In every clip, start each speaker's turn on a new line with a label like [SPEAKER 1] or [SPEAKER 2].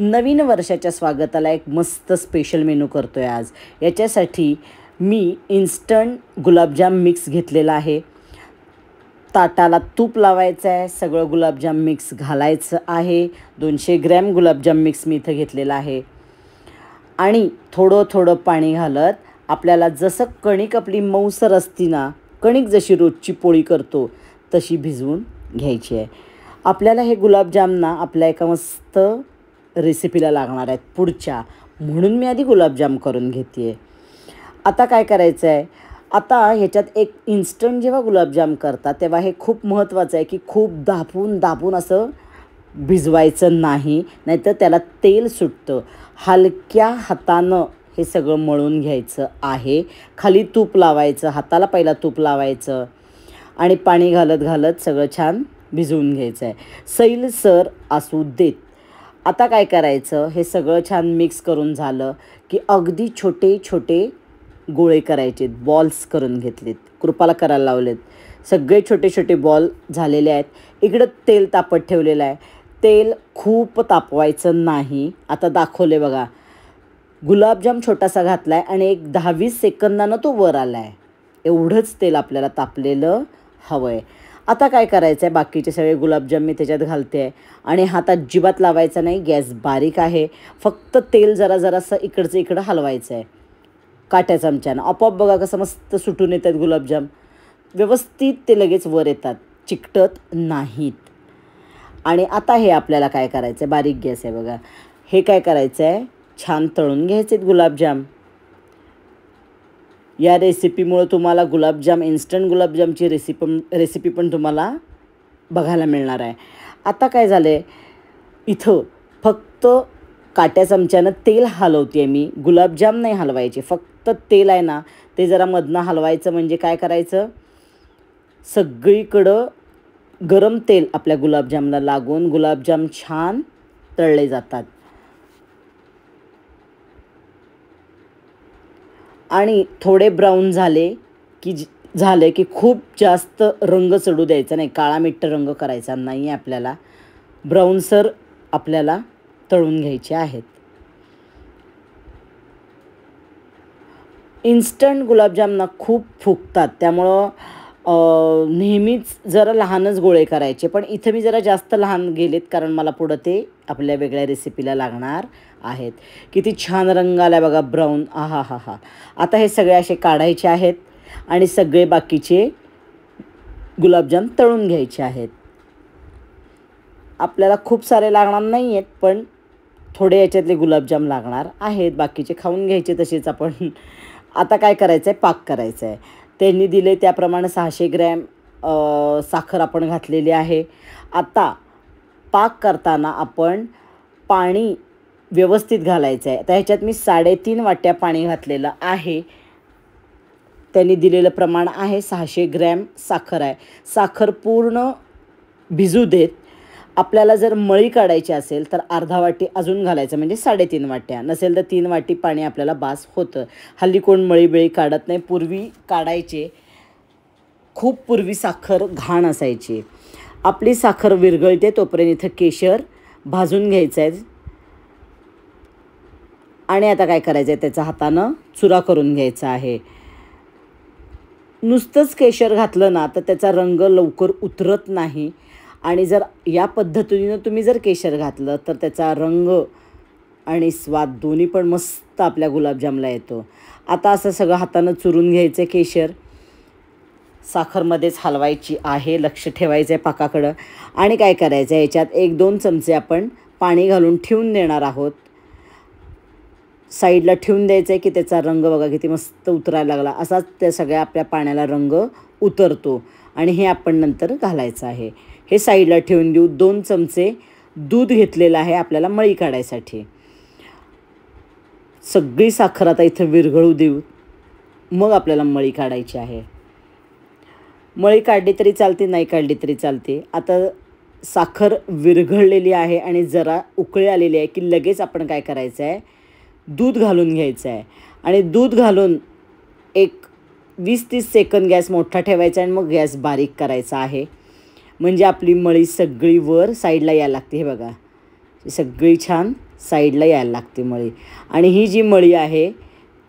[SPEAKER 1] नवीन वर्षाच्या स्वागताला एक मस्त स्पेशल मेनू करतो आहे आज। याच्यासाठी मी इन्स्टंट गुलाबजाम मिक्स घेतलेला आहे। ताटाला तूप लावायचं आहे, सगळं गुलाबजाम मिक्स घालायचं आहे। 200 ग्रॅम गुलाबजाम मिक्स मी इथं घेतलेला आहे आणि थोडं थोडं पाणी घालत आपल्याला जसं कणिक आपली मऊसर असती ना, कणिक जशी रोजची पोळी करतो तशी भिजवून घ्यायची आहे। आपल्याला हे गुलाबजाम ना आपल्या एका मस्त रेसिपीला लागणार आहेत पुढच्या, म्हणून मी आधी गुलाबजाम करून घेते। आता काय करायचं आहे, आता ह्याच्यात एक इन्स्टंट जेव्हा गुलाबजाम करता तेव्हा हे खूप महत्त्वाचं आहे की खूप दाबून असं भिजवायचं नाही, नाहीतर त्याला तेल सुटतं। हलक्या हातानं हे सगळं मळून घ्यायचं आहे। खाली तूप लावायचं, हाताला पहिला तूप लावायचं आणि पाणी घालत घालत सगळं छान भिजवून घ्यायचं आहे, सैलसर असू देत। आता काय करायचं, हे सगळं छान मिक्स करून झालं की अगदी छोटे छोटे गोळे करायचे, बॉल्स करून घेतलेत, कृपाला करायला लावलेत। सगळे छोटे छोटे बॉल झालेले आहेत। इकडं तेल तापत ठेवलेलं आहे, तेल खूप तापवायचं नाही। आता दाखवले बघा, गुलाबजाम छोटासा घातला आहे आणि एक 10-20 सेकंदानं तो वर आला आहे। एवढंच तेल आपल्याला तापलेलं हवं आहे। आता काय करायचं आहे, बाकीचे सगळे गुलाबजाम मी त्याच्यात घालते आहे आणि हात अजिबात लावायचा नाही, गॅस बारीक आहे। फक्त तेल जरासं इकडचं इकडं हलवायचं आहे काट्या चमच्यानं। आपोआप बघा कसं मस्त सुटून येतात गुलाबजाम, व्यवस्थित ते लगेच वर येतात, चिकटत नाहीत। आणि आता हे आपल्याला काय करायचं आहे, बारीक गॅस आहे बघा, हे काय करायचं आहे, छान तळून घ्यायचे गुलाबजाम। या रेसिपीमुळे तुम्हाला गुलाबजाम, इन्स्टंट गुलाबजामची रेसिपी पण तुम्हाला बघायला मिळणार आहे। आता काय झालं आहे, इथं फक्त काट्या चमच्यानं तेल हलवते मी, गुलाबजाम नाही हलवायचे, फक्त तेल आहे ना ते जरा मधनं हलवायचं। म्हणजे काय करायचं, सगळीकडं गरम तेल आपल्या गुलाबजामला लागून गुलाबजाम छान तळले जातात। आणि थोडे ब्राऊन झाले की खूप जास्त रंग चढू द्यायचा नाही, काळा मिट्ट रंग करायचा नाही आपल्याला, ब्राऊनसर आपल्याला तळून घ्यायचे आहेत। इन्स्टंट गुलाबजाम ना खूप फुगतात, त्यामुळं नेहमीच जरा लहानच गोळे करायचे, पण इथं मी जरा जास्त लहान गेलेत कारण मला पुढं ते आपल्या वेगळ्या रेसिपीला लागणार आहेत। किती छान रंग आला बघा, ब्राऊन, आहा हा हा। आता हे सगळे असे काढायचे आहेत आणि सगळे बाकीचे गुलाबजाम तळून घ्यायचे आहेत। आपल्याला खूप सारे लागणार नाही आहेत, पण थोडे याच्यातले गुलाबजाम लागणार आहेत, बाकीचे खाऊन घ्यायचे तसेच आपण। आता काय करायचं आहे, पाक करायचं आहे। त्यांनी दिले त्याप्रमाणे 600 ग्रॅम साखर आपण घातलेली आहे। आता पाक करताना आपण पाणी व्यवस्थित घालायचं आहे। आता ह्याच्यात मी 3.5 वाट्या पाणी घातलेलं आहे। त्यांनी दिलेलं प्रमाण आहे 600 ग्रॅम साखर आहे। साखर पूर्ण भिजू देत। आपल्याला जर मळी काढायची असेल तर अर्धा वाटी अजून घालायचं, म्हणजे 3.5 वाट्या, नसेल तर 3 वाटी पाणी आपल्याला बास होतं। हल्ली कोण मळी काढत नाही, पूर्वी काढायचे, खूप पूर्वी साखर घाण असायची। आपली साखर विरघळते तोपर्यंत इथं केशर भाजून घ्यायचं आहे आणि आता काय करायचं आहे, त्याचा हातानं चुरा करून घ्यायचा आहे। नुसतंच केशर घातलं ना तर त्याचा रंग लवकर उतरत नाही, आणि जर या पद्धतीनं तुम्ही जर केशर घातलं तर त्याचा रंग आणि स्वाद दोन्ही पण मस्त आपल्या गुलाबजामला येतो। आता असं सगळं हातानं चुरून घ्यायचं केशर, साखरमध्येच हलवायची आहे, लक्ष ठेवायचं आहे पाकाकडं। आणि काय करायचं आहे, याच्यात 1-2 चमचे आपण पाणी घालून ठेवून देणार आहोत, साईडला ठेवून द्यायचं आहे की त्याचा रंग बघा किती मस्त उतरायला लागला, असाच त्या सगळ्या आपल्या पाण्याला रंग उतरतो। आणि हे आपण नंतर घालायचं आहे, हे साईडला ठेवून देऊ। 2 चमचे दूध घेतलेलं आहे आपल्याला मळी काढायसाठी। सगळी साखर आता इथं विरघळू देऊ, मग आपल्याला मळी काढायची आहे। मळी काढली तरी चालते, नाही काढली तरी चालते। आता साखर विरघळलेली आहे आणि जरा उकळी आलेली आहे की लगेच आपण काय करायचं आहे, दूध घालून घ्यायचं आहे। आणि दूध घालून एक 20-30 सेकंद गॅस मोठा ठेवायचा आणि मग गॅस बारीक करायचा आहे, म्हणजे आपली मळी सगळी वर साईडला यायला लागते। हे बघा, सगळी छान साईडला यायला लागते मळी. आणि ही जी मळी आहे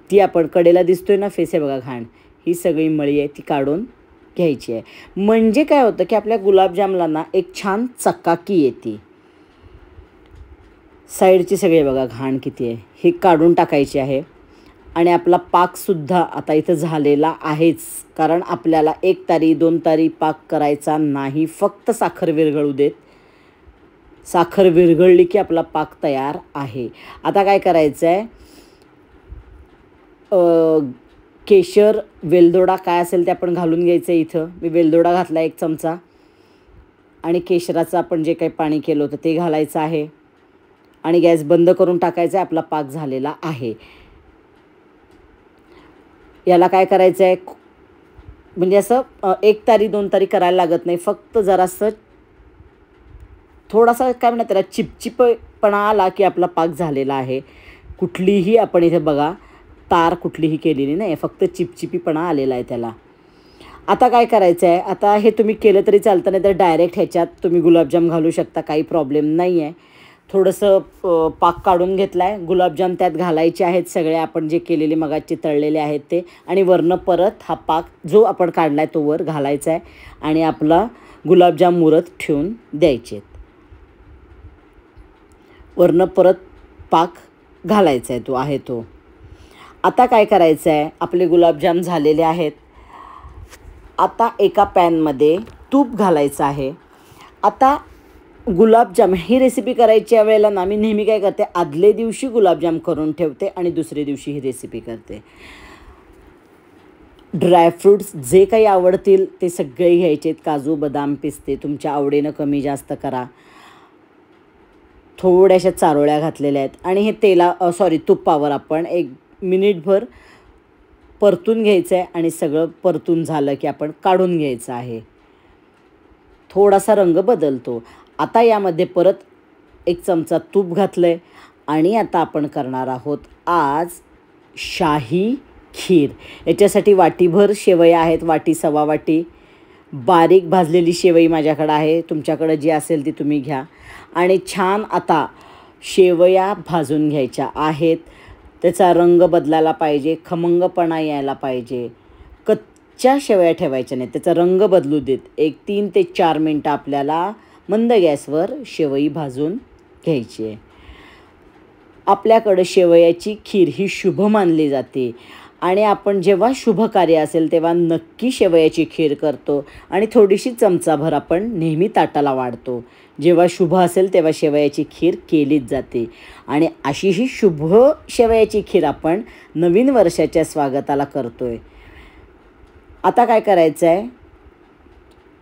[SPEAKER 1] ती आपण कडेला दिसतोय ना फेस आहे बघा घाण, ही सगळी मळी आहे ती काढून घ्यायची आहे. म्हणजे काय होतं की आपल्या गुलाबजामला ना एक छान चकाकी येते. साईडची सगळी बघा घाण किती आहे हे काढून टाकायची आहे. आणि आपला पाकसुद्धा आता इथं झालेला आहेच, कारण आपल्याला 1 तारी 2 तारी पाक करायचा नाही, फक्त साखर विरघळू देत. साखर विरघळली की आपला पाक तयार आहे. आता काय करायचं आहे, केशर वेलदोडा काय असेल ते आपण घालून घ्यायचं आहे. इथं मी वेलदोडा घातला 1 चमचा आणि केशराचं आपण जे काही पाणी केलं होतं ते घालायचं आहे आणि गॅस बंद करून टाकायचा आहे. आपला पाक झालेला आहे. याला काय करायचं आहे, म्हणजे असं 1 तारी 2 तारी करायला लागत नाही, फक्त जरासं थोडासा काय म्हणतात त्याला चिपचिपपणा आला की आपला पाक झालेला आहे. कुठलीही आपण इथे बघा तार कुठलीही केलेली नाही, फक्त चिपचिपीपणा आलेला आहे त्याला. आता काय करायचं आहे, आता हे तुम्ही केलं तरी चालतं, नाही तर डायरेक्ट ह्याच्यात तुम्ही गुलाबजाम घालू शकता, काही प्रॉब्लेम नाही आहे. थोडंसं पाक काढून घेतला आहे, गुलाबजाम त्यात घालायचे आहेत सगळे आपण जे केलेले मगाचे तळलेले आहेत ते, आणि वरनं परत हा पाक जो आपण काढला आहे तो वर घालायचा आहे आणि आपला गुलाबजाम मुरत ठेवून द्यायचे आहेत. वरनं परत पाक घालायचा आहे, तो आहे तो. आता काय करायचं आहे, आपले गुलाबजाम झालेले आहेत. आता एका पॅनमध्ये तूप घालायचं आहे. आता गुलाबजाम ही रेसिपी करायच्या वेळेला ना मी नेहमी काय करते, आदले दिवशी गुलाबजाम करून ठेवते आणि दुसरे दिवशी ही रेसिपी करते. ड्रायफ्रूट्स जे काही आवडतील ते सगळे घ्यायचे आहेत, काजू बदाम पिस्ते तुमच्या आवडीनं कमी जास्त करा. थोड्याशा चारोळ्या घातलेल्या आहेत आणि हे तुपावर आपण 1 मिनिटभर परतून घ्यायचं आहे आणि सगळं परतून झालं की आपण काढून घ्यायचं आहे. थोडासा रंग बदलतो. आता यामध्ये परत 1 चमचा तूप घातलं आहे आणि आता आपण करणार आहोत आज शाही खीर. याच्यासाठी वाटीभर शेवया आहेत, वाटी सवा वाटी. बारीक भाजलेली शेवई माझ्याकडं आहे, तुमच्याकडं जी असेल ती तुम्ही घ्या. आणि छान आता शेवया भाजून घ्यायच्या आहेत. त्याचा रंग बदलायला पाहिजे, खमंगपणा यायला पाहिजे. कच्च्या शेवया ठेवायच्या नाहीत, त्याचा रंग बदलू देत. 3 ते 4 मिनटं आपल्याला मंद गॅसवर शेवई भाजून घ्यायची आहे. आपल्याकडं शेवयाची खीर ही शुभ मानली जाते आणि आपण जेव्हा शुभ कार्य असेल तेव्हा नक्की शेवयाची खीर करतो आणि थोडीशी चमचाभर आपण नेहमी ताटाला वाढतो. जेव्हा शुभ असेल तेव्हा शेवयाची खीर केलीच जाते आणि अशी ही शुभ शेवयाची खीर आपण नवीन वर्षाच्या स्वागताला करतो आहे. आता काय करायचं आहे,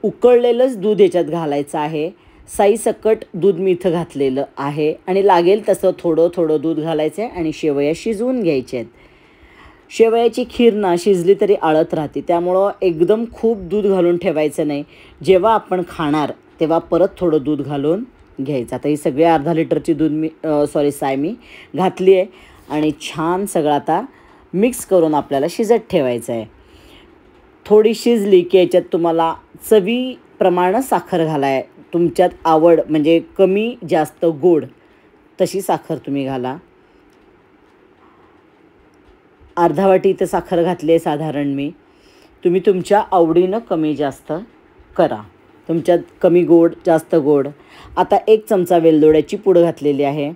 [SPEAKER 1] उकळलेलंच दूध याच्यात घालायचं आहे. साईसकट दूध मी इथं घातलेलं आहे आणि लागेल तसं थोडं थोडं दूध घालायचं आहे आणि शेवया शिजवून घ्यायच्या आहेत. शेवयाची खीर ना शिजली तरी आळत राहते, त्यामुळं एकदम खूप दूध घालून ठेवायचं नाही. जेव्हा आपण खाणार तेव्हा परत थोडं दूध घालून घ्यायचं. आता ही सगळी अर्धा लिटरची साय मी घातली आहे आणि छान सगळं आता मिक्स करून आपल्याला शिजत ठेवायचं आहे. थोडी शिजली की याच्यात तुम्हाला चवीप्रमाणे साखर घालाय, तुमच्यात आवड म्हणजे कमी जास्त गोड तशी साखर तुम्ही घाला. अर्धा वाटी इथं साखर घातली आहे साधारण मी. तुम्ही तुमच्या आवडीनं कमी जास्त करा, तुमच्यात कमी गोड जास्त गोड. आता 1 चमचा वेलदोड्याची पूड घातलेली आहे.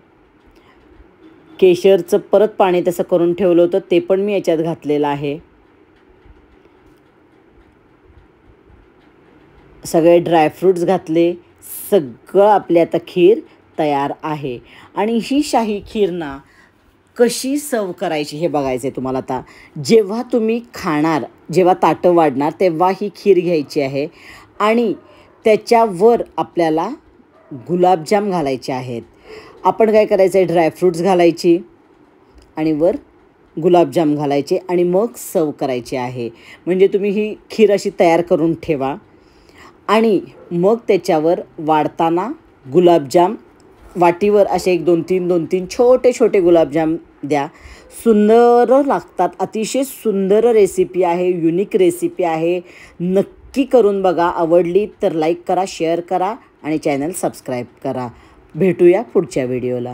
[SPEAKER 1] केशरचं परत पाणी तसं करून ठेवलं होतं ते पण मी याच्यात घातलेलं आहे. सगळे ड्रायफ्रूट्स घातले, सगळं आपली आता खीर तयार आहे. आणि ही शाही खीर ना कशी सर्व करायची हे बघायचं आहे तुम्हाला. आता जेव्हा तुम्ही खाणार, जेव्हा ताटं वाढणार तेव्हा ही खीर घ्यायची आहे आणि त्याच्यावर आपल्याला गुलाबजाम घालायचे आहेत. आपण काय करायचं आहे, ड्रायफ्रूट्स घालायची आणि वर गुलाबजाम घालायचे आणि मग सर्व करायचे आहे. म्हणजे तुम्ही ही खीर अशी तयार करून ठेवा आणि मग त्याच्यावर वाढताना गुलाबजाम वाटीवर असे 2-3 छोटे छोटे गुलाबजाम द्या. सुंदर लागतात, अतिशय सुंदर रेसिपी आहे, युनिक रेसिपी आहे. नक्की करून बघा. आवडली तर लाईक करा, शेअर करा आणि चॅनल सबस्क्राईब करा. भेटूया पुढच्या व्हिडिओला.